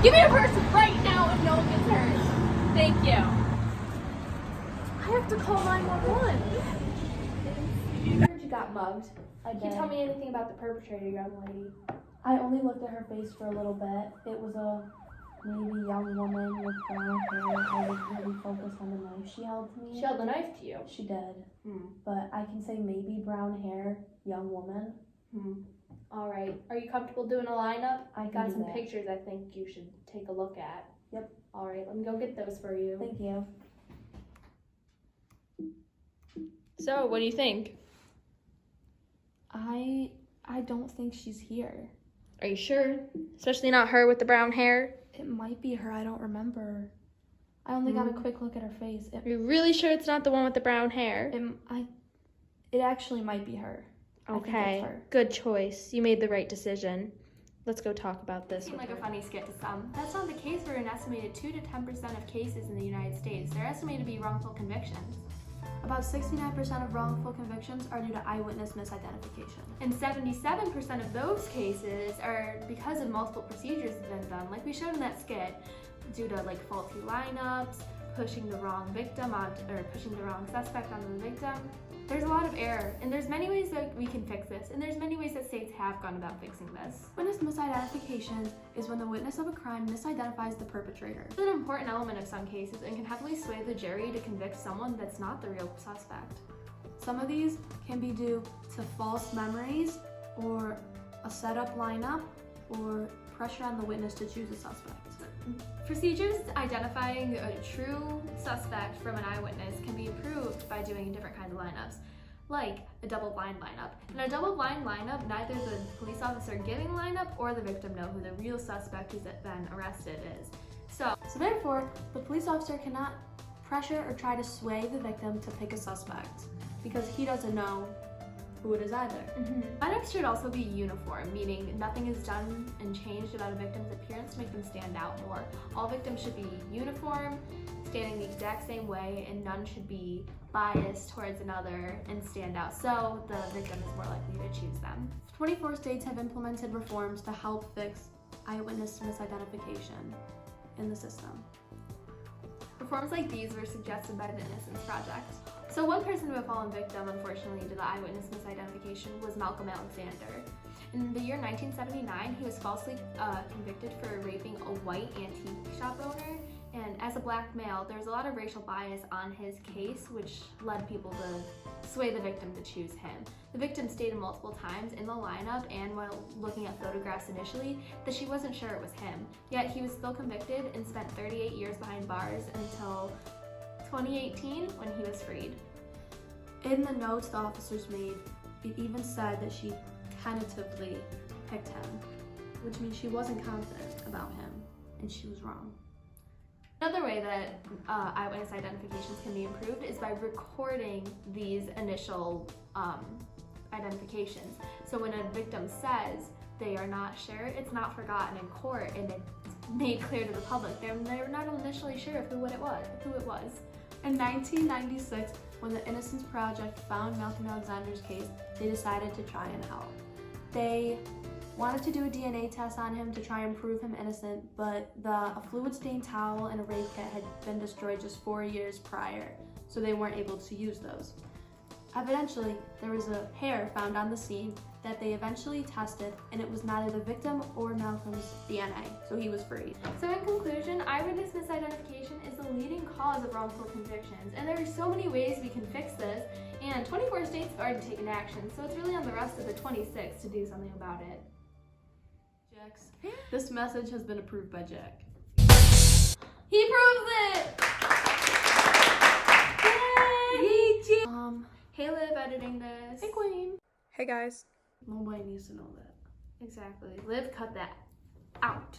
Give me your purse right now and no one gets hurt. Thank you. I have to call 911. I heard you got mugged. Can you tell me anything about the perpetrator, young lady? I only looked at her face for a little bit. It was a maybe young woman with brown hair. I was really focused on the knife she held to me. She held the knife to you. She did. But I can say maybe brown hair, young woman. All right. Are you comfortable doing a lineup? I got some that. pictures I think you should take a look at. Yep. All right. Let me go get those for you. Thank you. So, what do you think? I don't think she's here. Are you sure? Especially not her with the brown hair? It might be her. I don't remember. I only got a quick look at her face. Are you really sure it's not the one with the brown hair? It actually might be her. I think Okay, it's her. good choice. You made the right decision. Let's go talk about this. Seems like a funny skit to some. That's not the case for an estimated 2 to 10% of cases in the United States. They're estimated to be wrongful convictions. About 69% of wrongful convictions are due to eyewitness misidentification. And 77% of those cases are because of multiple procedures have been done, like we showed in that skit, due to like faulty lineups, pushing the wrong victim on, or pushing the wrong suspect onto the victim. There's a lot of error, and there's many ways that we can fix this, and there's many ways that states have gone about fixing this. Witness misidentification is when the witness of a crime misidentifies the perpetrator. It's an important element of some cases and can heavily sway the jury to convict someone that's not the real suspect. Some of these can be due to false memories, or a setup lineup, or pressure on the witness to choose a suspect. Procedures identifying a true suspect from an eyewitness can be improved by doing different kinds of lineups, like a double-blind lineup. In a double-blind lineup, neither the police officer giving the lineup or the victim know who the real suspect who's been arrested is. So therefore, the police officer cannot pressure or try to sway the victim to pick a suspect, because he doesn't know who it is either. Lineups should also be uniform, meaning nothing is done and changed about a victim's appearance to make them stand out more. All victims should be uniform, standing the exact same way, and none should be biased towards another and stand out, so the victim is more likely to choose them. 24 states have implemented reforms to help fix eyewitness misidentification in the system. Reforms like these were suggested by the Innocence Project. So one person who had fallen victim, unfortunately, to the eyewitness misidentification was Malcolm Alexander. In the year 1979, he was falsely convicted for raping a white antique shop owner, and as a black male, there was a lot of racial bias on his case, which led people to sway the victim to choose him. The victim stated multiple times in the lineup and while looking at photographs initially that she wasn't sure it was him, yet he was still convicted and spent 38 years behind bars until 2018 when he was freed. In the notes the officers made, it even said that she tentatively picked him, which means she wasn't confident about him, and she was wrong. Another way that eyewitness identifications can be improved is by recording these initial identifications. So when a victim says they are not sure, it's not forgotten in court and it's made clear to the public. They're not initially sure of who it was. In 1996, when the Innocence Project found Malcolm Alexander's case, they decided to try and help. They wanted to do a DNA test on him to try and prove him innocent, but a fluid-stained towel and a rape kit had been destroyed just 4 years prior, so they weren't able to use those. Eventually, there was a hair found on the scene that they eventually tested, and it was neither the victim or Malcolm's DNA, so he was freed. So in conclusion, eyewitness misidentification is the leading cause of wrongful convictions, and there are so many ways we can fix this, and 24 states have already taken action, so it's really on the rest of the 26 to do something about it. This message has been approved by Jack. He proves it! Yay! Hey Liv, editing this. Hey Queen. Hey guys. Nobody needs to know that. Exactly. Liv, cut that out.